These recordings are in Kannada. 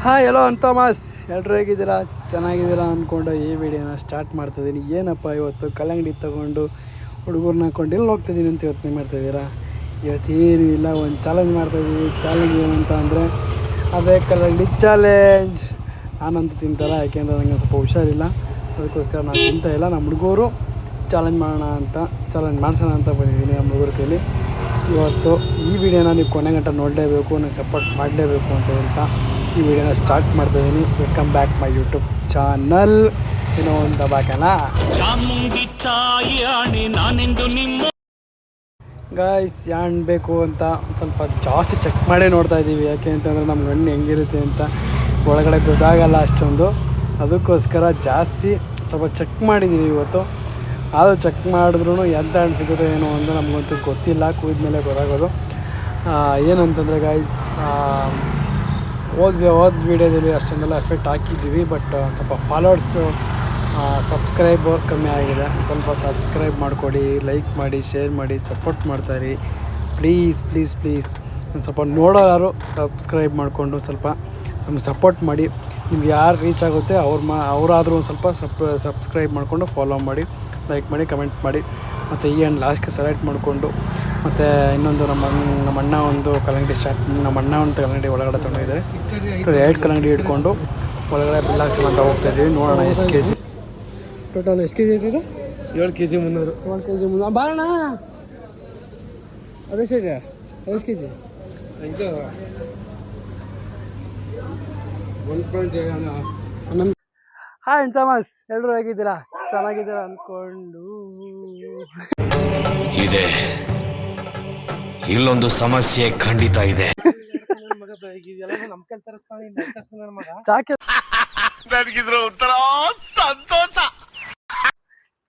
ಹಾಯ್ ಎಲ್ಲೋ ಥಾಮಸ್, ಎಲ್ಲರೂ ಹೇಗಿದ್ದೀರಾ? ಚೆನ್ನಾಗಿದ್ದೀರಾ ಅಂದ್ಕೊಂಡು ಈ ವಿಡಿಯೋನ ಸ್ಟಾರ್ಟ್ ಮಾಡ್ತಾಯಿದ್ದೀನಿ. ಏನಪ್ಪ ಇವತ್ತು ಕಲ್ಲಂಗಡಿ ತೊಗೊಂಡು ಹುಡುಗರನ್ನ ಹಾಕ್ಕೊಂಡು ಎಲ್ಲಿ ಹೋಗ್ತಾಯಿದ್ದೀನಿ ಅಂತ ಯೋಚನೆ ಮಾಡ್ತಾಯಿದ್ದೀರಾ? ಇವತ್ತು ಏನೂ ಇಲ್ಲ, ಒಂದು ಚಾಲೆಂಜ್ ಮಾಡ್ತಾಯಿದ್ದೀವಿ. ಚಾಲೆಂಜ್ ಏನಂತ ಅಂದರೆ ಅದೇ ಕಲ್ಲಂಗಡಿ ಚಾಲೆಂಜ್. ನಾನಂತೂ ತಿಂತಲ್ಲ, ಯಾಕೆಂದರೆ ನನಗೆ ಸ್ವಲ್ಪ ಹುಷಾರಿಲ್ಲ, ಅದಕ್ಕೋಸ್ಕರ ನಾನು ತಿಂತಾಯಿಲ್ಲ. ನಮ್ಮ ಹುಡುಗರು ಚಾಲೆಂಜ್ ಮಾಡಿಸೋಣ ಅಂತ ಬಂದಿದ್ದೀನಿ ನಮ್ಮ ಹುಡುಗರ ಕೈಲಿ. ಇವತ್ತು ಈ ವಿಡಿಯೋನ ನೀವು ಕೊನೆ ಗಂಟೆ ನೋಡಲೇಬೇಕು, ನನಗೆ ಸಪೋರ್ಟ್ ಮಾಡಲೇಬೇಕು ಅಂತ ಹೇಳ್ತಾ ಈ ವಿಡಿಯೋನ ಸ್ಟಾರ್ಟ್ ಮಾಡ್ತಾಯಿದ್ದೀನಿ. Welcome back my YouTube channel. ಏನೋ ಒಂದು ದಬಾಕನಾ ಗಾಯ್ಸ್, ಯಾಣ್ ಬೇಕು ಅಂತ ಸ್ವಲ್ಪ ಜಾಸ್ತಿ ಚೆಕ್ ಮಾಡೇ ನೋಡ್ತಾ ಇದ್ದೀವಿ. ಯಾಕೆ ಅಂತಂದರೆ ನಮ್ಮ ಹಣ್ಣು ಹೆಂಗಿರುತ್ತೆ ಅಂತ ಒಳಗಡೆ ಗೊತ್ತಾಗಲ್ಲ ಅಷ್ಟೊಂದು, ಅದಕ್ಕೋಸ್ಕರ ಜಾಸ್ತಿ ಸ್ವಲ್ಪ ಚೆಕ್ ಮಾಡಿದ್ದೀವಿ ಇವತ್ತು. ಆದರೂ ಚೆಕ್ ಮಾಡಿದ್ರೂ ಎಂಥ ಹಣ್ಣು ಸಿಗುತ್ತೋ ಏನೋ ಅಂತ ನಮಗಂತೂ ಗೊತ್ತಿಲ್ಲ, ಕೂದ ಮೇಲೆ ಗೊತ್ತಾಗೋದು. ಏನಂತಂದರೆ ಗಾಯ್ಸ್, ಹೋದ ವೀಡಿಯೋದಲ್ಲಿ ಅಷ್ಟೊಂದೆಲ್ಲ ಎಫೆಕ್ಟ್ ಹಾಕಿದ್ದೀವಿ, ಬಟ್ ಸ್ವಲ್ಪ ಫಾಲೋವರ್ಸು ಸಬ್ಸ್ಕ್ರೈಬರ್ ಕಮ್ಮಿ ಆಗಿದೆ. ಸ್ವಲ್ಪ ಸಬ್ಸ್ಕ್ರೈಬ್ ಮಾಡಿಕೊಡಿ, ಲೈಕ್ ಮಾಡಿ, ಶೇರ್ ಮಾಡಿ, ಸಪೋರ್ಟ್ ಮಾಡ್ತಾಯಿರಿ ಪ್ಲೀಸ್ ಪ್ಲೀಸ್ ಪ್ಲೀಸ್. ಒಂದು ಸ್ವಲ್ಪ ನೋಡೋರು ಸಬ್ಸ್ಕ್ರೈಬ್ ಮಾಡಿಕೊಂಡು ಸ್ವಲ್ಪ ನಮ್ಗೆ ಸಪೋರ್ಟ್ ಮಾಡಿ. ನಿಮ್ಗೆ ಯಾರು ರೀಚ್ ಆಗುತ್ತೆ ಅವರಾದರೂ ಒಂದು ಸ್ವಲ್ಪ ಸಬ್ಸ್ಕ್ರೈಬ್ ಮಾಡಿಕೊಂಡು ಫಾಲೋ ಮಾಡಿ, ಲೈಕ್ ಮಾಡಿ, ಕಮೆಂಟ್ ಮಾಡಿ. ಮತ್ತು ಈ ಹಣ್ಣು ಲಾಸ್ಟ್ಗೆ ಸೆಲೆಕ್ಟ್ ಮಾಡಿಕೊಂಡು, ಮತ್ತು ಇನ್ನೊಂದು ನಮ್ಮ ಅಣ್ಣ ಒಂದು ಕಲ್ಲಂಗಡಿ ಒಳಗಡೆ ತೊಗೊಂಡಿದ್ದಾರೆ. 2 ಕಲ್ಲಂಗಡಿ ಹಿಡ್ಕೊಂಡು ಒಳಗಡೆ ಬಿಲ್ ಹಾಕ್ಸೋಣ ಅಂತ ಹೋಗ್ತಾಯಿದ್ದೀವಿ. ನೋಡೋಣ ಎಷ್ಟು ಕೆ ಜಿ ಟೋಟಲ್, ಎಷ್ಟು ಕೆ ಜಿ ಐತಿದೆ? 7 kg 300. 7 kg 300 ಬಾರಣ. ಅದೆಷ್ಟಿದೆ? ಎಷ್ಟು ಕೆ ಜಿ? ಇದು 1.7. ಹಾಯ್ ಥಾಮಸ್, ಎಲ್ಲರೂ ಹೇಗಿದ್ದೀರಾ? ಚೆನ್ನಾಗಿದ್ದೀರಾ ಅಂದ್ಕೊಂಡು ಇದೆ. ಇಲ್ಲೊಂದು ಸಮಸ್ಯೆ ಖಂಡಿತ ಇದೆ.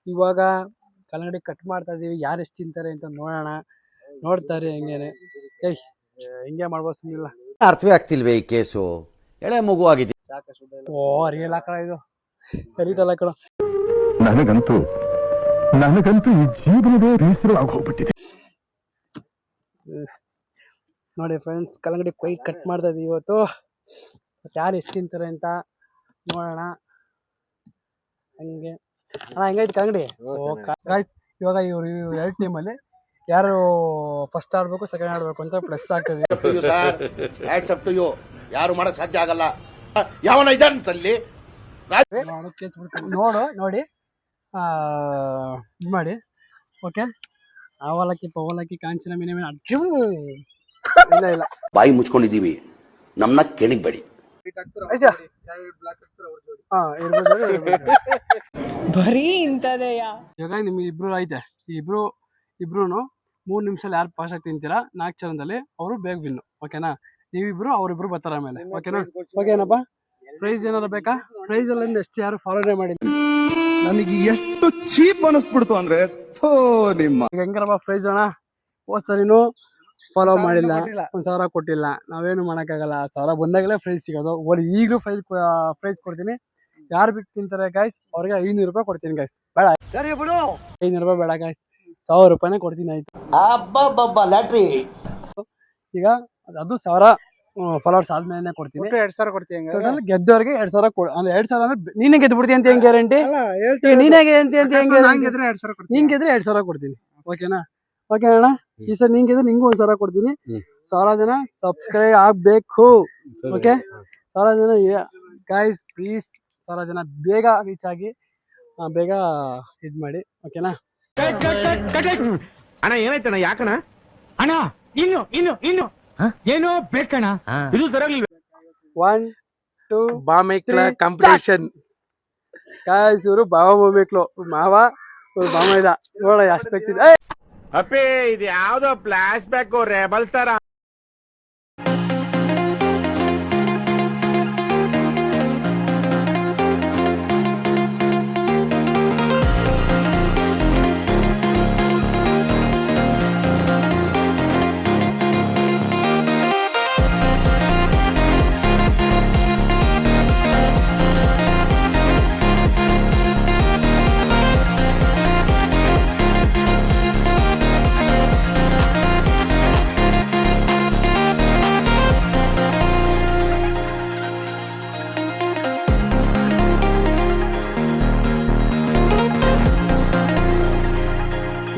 ಇವಾಗ ಕಲ್ಲಂಗಡಿ ಕಟ್ ಮಾಡ್ತಾ ಇದೀವಿ. ಯಾರು ಎಷ್ಟು ತಿಂತಾರೆ ಅಂತ ನೋಡೋಣ. ನೋಡ್ತಾರೆ ಹೆಂಗೇನೆ. ಹಿಂಗೆ ಮಾಡ್ಬೋದು, ಸುಮ್ಮನಿಲ್ಲ. ಅರ್ಥವೇ ಆಗ್ತಿಲ್ವೇ ಈ ಕೇಸು? ಎಳೆ ಮಗು ಆಗಿದೆ. ಓ ರಿಯಲ್ ಹಾಕಳ, ಇದು ಕರೀತಲ್ಲ ಕಣ. ನನಗಂತೂ ಈ ಜೀವನವೇ ಬೇಸರವಾಗಿ ಹೋಗ್ಬಿಟ್ಟಿದೆ. ನೋಡಿ ಫ್ರೆಂಡ್ಸ್, ಕಲ್ಲಂಗಡಿ ಕಟ್ ಮಾಡ್ತಾ ಇದೀವಿ ಇವತ್ತು. ಯಾರು ಎಷ್ಟು ತಿಂತಾರೆ ಅಂತ ನೋಡೋಣ. ಹಂಗೆ ಅಣ್ಣ, ಹೆಂಗೈತೆ ಕಲ್ಲಂಗಡಿ? ಗಾಯ್ಸ್, ಇವಾಗ ಇವರು 2 ಟೀಮಲ್ಲಿ ಯಾರು ಫಸ್ಟ್ ಆಡ್ಬೇಕು, ಸೆಕೆಂಡ್ ಆಡ್ಬೇಕು ಅಂತ ಪ್ಲಸ್ ಆಗ್ತದೆ. ಯಾರು ಮಾಡಕ್ ಸಾಧ್ಯ ಆಗಲ್ಲ. ಯಾವನ ಇದಂತಲ್ಲಿ ನೋಡಿ ಇದು ಮಾಡಿ. ಓಕೆ, ಅವಲಕ್ಕಿ ಪವಲಕ್ಕಿ ಕಾಂಚನ ಮೀನ ಅಜ್ಜು ಇಲ್ಲ ಬಾಯಿ ಮುಚ್ಕೊಂಡಿದೀವಿ, ನಮ್ನ ಕೆಣಗ್ಬೇಡಿ. ಬರೀ ಇಂಥದೆಯ. ಇವಾಗ ನಿಮ್ಗೆ ಇಬ್ರು ಐತೆ. ಇಬ್ರು 3 ನಿಮಿಷದಲ್ಲಿ ಯಾರು ಫಾಸ್ಟ್ ಆಗಿ ತಿಂತೀರಾ 4 ಚರಣದಲ್ಲಿ ಅವರು ಬೇಗ ವಿನ್ನು. ಓಕೆನಾ? ನೀವಿಬ್ರು ಅವರಿಬ್ರು ಬರ್ತಾರ ಆಮೇಲೆ. ಓಕೆನಾ? ಓಕೆನಪ್ಪ. ಪ್ರೈಸ್ ಏನಾರ ಬೇಕಾ? ಪ್ರೈಸ್ ಎಲ್ಲ ಎಷ್ಟು ಯಾರು ಫಾಲೋನೇ ಮಾಡಿದ್ರು. ನನಗೆ ಎಷ್ಟು ಚೀಪ್ ಅನಿಸ್ಬಿಡ್ತು ಅಂದ್ರೆ ಈಗ ಹೆಂಗಾರಪ್ಪ ಪ್ರೈಸ್ ಅಣ್ಣ? ಹೋದ್ಸರಿನೂ ಫಾಲೋ ಮಾಡಿಲ್ಲ, 1,000 ಕೊಟ್ಟಿಲ್ಲ. ನಾವೇನು ಮಾಡೋಕ್ಕಾಗಲ್ಲ. 1,000 ಬಂದಾಗಲೇ ಪ್ರೈಸ್ ಸಿಗೋದು. ಈಗಲೂ ಪ್ರೈಸ್ ಕೊಡ್ತೀನಿ. ಯಾರು ಬಿಟ್ಟು ತಿಂತಾರೆ ಗಾಯ್ಸ್ ಅವ್ರಿಗೆ 500 ರೂಪಾಯಿ ಕೊಡ್ತೀನಿ ಗಾಯ್ಸ್. ಬೇಡ, 500 ರೂಪಾಯಿ ಬೇಡ ಗಾಯ್ಸ್, 1,000 ರೂಪಾಯಿನೇ ಕೊಡ್ತೀನಿ. ಆಯ್ತು, ಲ್ಯಾಟ್ರಿ. ಈಗ ಅದು 1,000 ಫಾಲೋವರ್ಸ್ ಆದ್ಮೇಲೆ ಕೊಡ್ತೀನಿ. 2,000 ಕೊಡ್ತೀನಿ. ಗೆದ್ದವ್ರಿಗೆ 2,000 ಕೊಡು. ಅಂದ್ರೆ 2,000 ಅಂದ್ರೆ ನೀನೇ ಗೆದ್ದು ಬಿಡ್ತೀನಿ ಅಂತ ಹೆಂಗ್ ಗ್ಯಾರಂಟಿ? ನೀನೇ ಗೆದ್ದು ಅಂತ ಹೆಂಗ್ ಗ್ಯಾರಂಟಿ? ನೀನ್ ಗೆದ್ರೆ 2,000 ಕೊಡ್ತೀನಿ. ಓಕೆನಾ? ಓಕೆ ಅಣ್ಣ, ಈ ಸರ್ ನೀನ್ ಗೆದ್ರೆ ನಿಂಗೂ 1,000 ಕೊಡ್ತೀನಿ. 1,000 ಜನ ಸಬ್ಸ್ಕ್ರೈಬ್ ಆಗ್ಬೇಕು. ಓಕೆ, 1,000 ಜನ ಗೈಸ್ ಪ್ಲೀಸ್, 1,000 ಜನ ಬೇಗ ರೀಚ್ ಆಗಿ ಬೇಗ ಇದ್ ಮಾಡಿ. ಓಕೆನಾ? ಅಣ್ಣ ಏನಾಯ್ತಣ್ಣ? ಯಾಕಣ್ಣ? ಅಣ್ಣ ಇನ್ನು ಏನೋ ಬೇಕಣ್ಣ, ಇದು ಸರಿಯಾಗಿ 1 2 ಬಾಮೇಕ್ಲ ಕಾಂಪಿಟೇಷನ್. ಗೈಸ್, ಇವರು ಬಾವ ಬಾಮೇಕ್ಲು ಮಾವ ಬಾಮ ಇದ ನೋಡ ಎಷ್ಟು ಬೇಕ್ತಿದೆ. ಅಪ್ಪೇ, ಇದು ಯಾವ್ದೋ ಫ್ಲಾಶ್ ಬ್ಯಾಕ್ ರೆಬಲ್ ತರ.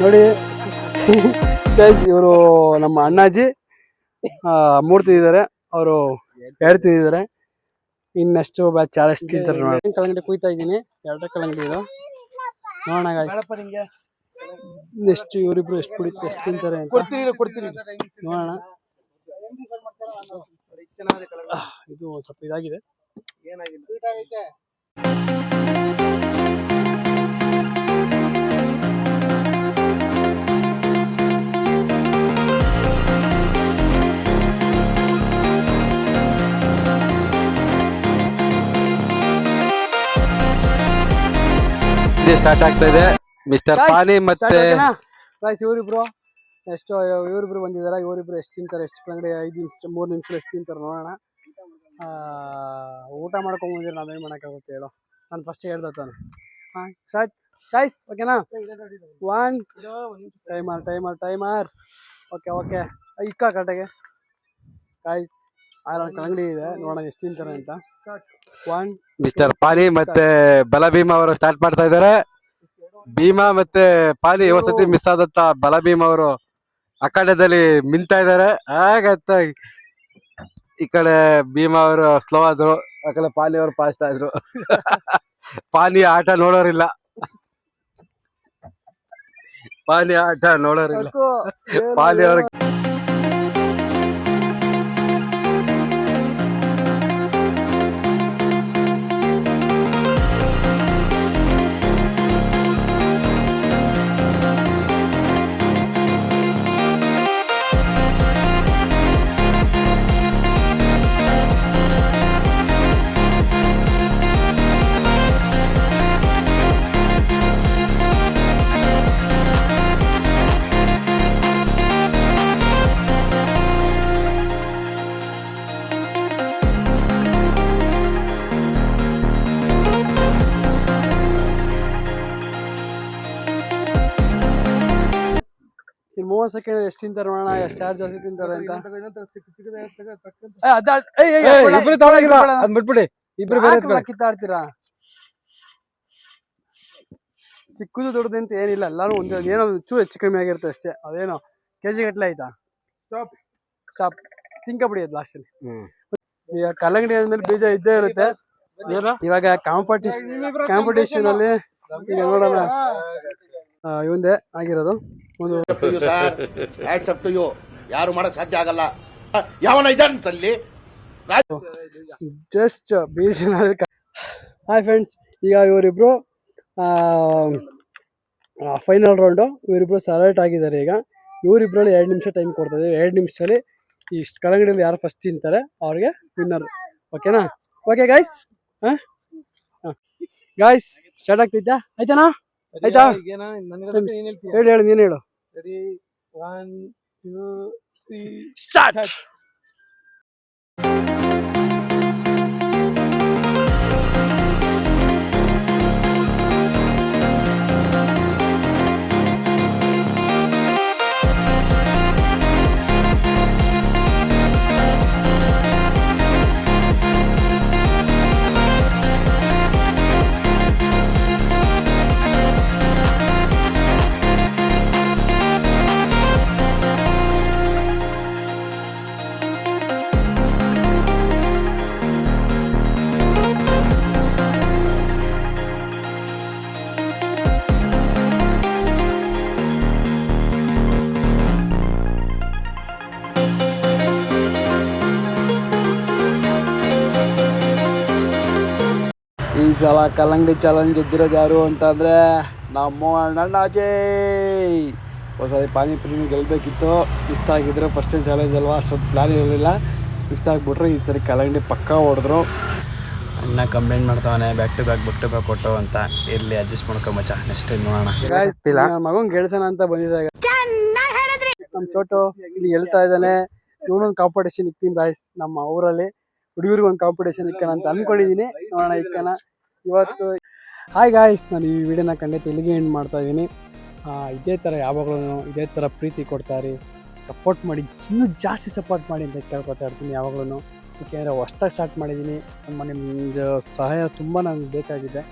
ನೋಡಿ ಗೈಸ್, ಇವರು ನಮ್ಮ ಅಣ್ಣಾಜಿ 3 ತಿಂದಿದ್ದಾರೆ, ಅವರು 2 ತಿಂದಿದ್ದಾರೆ. ಇನ್ನೆಷ್ಟು ಬ್ಯಾಚ್ ಎಷ್ಟು ತಿಂತಾರೆ ನೋಡಿ. ಕಲ್ಲಂಗಡಿ ಕುಯ್ತಾ ಇದ್ದೀನಿ, 2 ಕಲ್ಲಂಗಡಿ ಇದು ನೋಡೋಣ guys. ನೆಕ್ಸ್ಟ್ ಇವರಿಬ್ರು ಎಷ್ಟು ತಿಂತಾರೆ ಅಂತ ನೋಡೋಣ. ಇದು ಸ್ವಲ್ಪ ಇದಾಗಿದೆ. ಸ್ಟಾರ್ಟ್ ಆಗ್ತಾ ಇದೆ. ಮಿಸ್ಟರ್ ಪಾನಿ ಮತ್ತೆ ಇವರಿಬ್ರು ಇವರಿಬ್ರು ಬಂದಿದ್ದಾರೆ. ಇವರಿಬ್ರು ಎಷ್ಟು ತಿಂತಾರೆ, ಎಷ್ಟು ಕಲ್ಲಂಗಡಿ 5 ನಿಮಿಷ 3 ನಿಮಿಷ ಎಷ್ಟು ತಿಂತಾರೆ ನೋಡೋಣ. ಊಟ ಮಾಡ್ಕೊಂಡ್ ಬಂದಿರ ನಾವೇನ್ ಮಾಡಕ್ಕಾಗುತ್ತೆ ಹೇಳೋ. ನಾನು ಫಸ್ಟ್ ಹೇಳ್ದ ತಾನೆ. ಸ್ಟಾರ್ಟ್ ಗೈಸ್, ಓಕೆನಾ? 1 ಟೈಮರ್. ಓಕೆ ಇಕ್ಕ ಕರೆಕ್ಟಾಗೆ ಗೈಸ್. ಕಲ್ಲಂಗಡಿ ಇದೆ, ನೋಡೋಣ ಎಷ್ಟು ತಿಂತಾರೆ ಅಂತ. 1 ಮಿಸ್ಟರ್ ಪಾನಿ ಮತ್ತೆ ಬಲಭೀಮ ಅವರು ಸ್ಟಾರ್ಟ್ ಮಾಡ್ತಾ ಇದ್ದಾರೆ. ಭೀಮಾ ಮತ್ತೆ ಪಾನಿ ಒಂದ್ಸತಿ ಮಿಸ್ ಆದತ್ತ ಬಲಭೀಮ್ ಅವರು ಅಖಾಡದಲ್ಲಿ ಮಿಂತಾ ಇದ್ದಾರೆ. ಹಾಗತ್ತ ಈ ಕಡೆ ಭೀಮಾ ಅವರು ಸ್ಲೋ ಆದ್ರು, ಆ ಕಡೆ ಪಾನಿ ಅವರು ಫಾಸ್ಟ್ ಆದ್ರು. ಪಾನಿ ಆಟ ನೋಡೋರಿಲ್ಲ. ಪಾನಿ ಅವ್ರ ಇನ್ನು 30 ಸೆಕೆಂಡ್ ಎಷ್ಟು ತಿಂತಾರೆ ನೋಡೋಣ, ಎಷ್ಟು ಯಾರು ಜಾಸ್ತಿ ತಿಂತಾರೆ ಅಂತ. ಬಿಟ್ಬಿಡಿ, ಇಬ್ರು ಕಿತ್ತಾಡ್ತೀರಾ. ಚಿಕ್ಕದು ದೊಡ್ಡದು ಅಂತ ಏನಿಲ್ಲ, ಎಲ್ಲಾರು ಒಂದೇ ಏನೋ ಚೂರು ಹೆಚ್ಚು ಕಮ್ಮಿ ಆಗಿರುತ್ತೆ ಅಷ್ಟೇ. ಅದೇನೋ ಕೆಜಿ ಗಟ್ಲೆ ಆಯ್ತಾ. ಸ್ಟಾಪ್ ತಿಂಕಬಿಡಿ ಅದು ಲಾಸ್ಟಲ್ಲಿ. ಈಗ ಕಲ್ಲಂಗಡಿ ಆದ್ಮೇಲೆ ಬೀಜ ಇದ್ದೇ ಇರುತ್ತೆ. ಇವಾಗ ಕಾಂಪಿಟೇಷನ್ ಅಲ್ಲಿ ಈಗ ನೋಡೋಣ. ಇವಂದೇ ಆಗಿರೋದು ಒಂದು. ಯಾರು ಮಾಡಕ್ ಸಾಧ್ಯ ಆಗಲ್ಲ. ಯಾವನ ಇದಂತಲ್ಲಿ ಜಸ್ಟ್ ಬೀಜ. ಹಾಯ್ ಫ್ರೆಂಡ್ಸ್, ಈಗ ಇವರಿಬ್ರು ಫೈನಲ್ ರೌಂಡು. ಇವರಿಬ್ರು ಸೆಲೆಕ್ಟ್ ಆಗಿದ್ದಾರೆ. ಈಗ ಇವರಿಬ್ರಲ್ಲಿ 2 ನಿಮಿಷ ಟೈಮ್ ಕೊಡ್ತದೆ. 2 ನಿಮಿಷದಲ್ಲಿ ಇಷ್ಟು ಕಲ್ಲಂಗಡಿಯಲ್ಲಿ ಯಾರು ಫಸ್ಟ್ ತಿಂತಾರೆ ಅವ್ರಿಗೆ ವಿನ್ನರ್. ಓಕೆನಾ? ಓಕೆ ಗಾಯ್ಸ್, ಗಾಯ್ಸ್ ಸ್ಟಾರ್ಟ್ ಆಗ್ತೈತಾ? ಆಯ್ತಾನಾ? ಆಯ್ತಾ? ಹೇಳು, ನೀನು ಹೇಳು. 1 2 3 ಸ್ಟಾರ್ಟ್. ಈ ಸಲ ಕಲ್ಲಂಗಡಿ ಚಾಲೆಂಜ್ ಗೆದ್ದಿರೋದು ಯಾರು ಅಂತಂದರೆ ನಮ್ಮ ಅಣ್ಣಾಜಿ. ಹೊಸದಾಗಿ ಪಾನಿಪುರಿನೂ ಗೆಲ್ಲಬೇಕಿತ್ತು, ಮಿಸ್ ಆಗಿದ್ರೆ ಫಸ್ಟ್ ಚಾಲೆಂಜ್ ಅಲ್ವಾ, ಅಷ್ಟೊಂದು ಪ್ಲಾನ್ ಇರಲಿಲ್ಲ. ಮಿಸ್ ಆಗಿಬಿಟ್ರು. ಈ ಸರಿ ಕಲ್ಲಂಗಡಿ ಪಕ್ಕ ಹೊಡೆದ್ರು. ಅಣ್ಣ ಕಂಪ್ಲೇಂಟ್ ಮಾಡ್ತಾವನೆ ಬ್ಯಾಕ್ ಟು ಬ್ಯಾಕ್ ಕೊಟ್ಟು ಅಂತ. ಇಲ್ಲಿ ಅಡ್ಜಸ್ಟ್ ಮಾಡ್ಕೊ ಮಚ್ಚ, ನೆಕ್ಸ್ಟ್ ನೋಡೋಣ. ಮಗನ್ ಗೆಲ್ಸೋಣ ಅಂತ ಬಂದಿದ್ದಾಗ ನಮ್ಮ ಚೋಟು ಇಲ್ಲಿ ಗೆಲ್ತಾ ಇದ್ದಾನೆ. ಇವನೊಂದು ಕಾಂಪಿಟೇಷನ್ ಇಕ್ತೀನಿ ಬಾಯ್ಸ್. ನಮ್ಮ ಊರಲ್ಲಿ ಹುಡುಗರಿಗೆ ಒಂದು ಕಾಂಪಿಟೇಷನ್ ಇಕ್ಕಣ ಅಂತ ಅಂದ್ಕೊಂಡಿದ್ದೀನಿ. ನೋಡೋಣ ಇಕ್ಕಣ ಇವತ್ತು. ಹಾಯ್ ಗಾಯ್ಸ್, ನಾನು ಈ ವಿಡಿಯೋನ ಖಂಡಿತ ಇಲ್ಲಿಗೆ ಎಂಡ್ ಮಾಡ್ತಾ ಇದ್ದೀನಿ. ಇದೇ ಥರ ಯಾವಾಗಲೂ ಇದೇ ಥರ ಪ್ರೀತಿ ಕೊಡ್ತಾರೆ, ಸಪೋರ್ಟ್ ಮಾಡಿ, ಇನ್ನೂ ಜಾಸ್ತಿ ಸಪೋರ್ಟ್ ಮಾಡಿ ಅಂತ ಕೇಳ್ಕೊತಾ ಇರ್ತೀನಿ ಯಾವಾಗಲೂ. ಏಕೆಂದರೆ ಹೊಸ್ದಾಗಿ ಸ್ಟಾರ್ಟ್ ಮಾಡಿದ್ದೀನಿ. ನಿಮ್ಮದು ಸಹಾಯ ತುಂಬ ನನಗೆ ಬೇಕಾಗಿದೆ.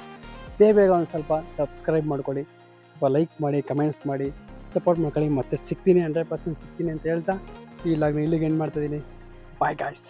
ಬೇಗ ಒಂದು ಸ್ವಲ್ಪ ಸಬ್ಸ್ಕ್ರೈಬ್ ಮಾಡ್ಕೊಳ್ಳಿ, ಸ್ವಲ್ಪ ಲೈಕ್ ಮಾಡಿ, ಕಮೆಂಟ್ಸ್ ಮಾಡಿ, ಸಪೋರ್ಟ್ ಮಾಡ್ಕೊಳ್ಳಿ. ಮತ್ತೆ ಸಿಗ್ತೀನಿ 100% ಸಿಗ್ತೀನಿ ಅಂತ ಹೇಳ್ತಾ ಈ ಲಾಗ್ನ ಇಲ್ಲಿಗೆ ಎಂಡ್ ಮಾಡ್ತಾಯಿದ್ದೀನಿ. Bye guys.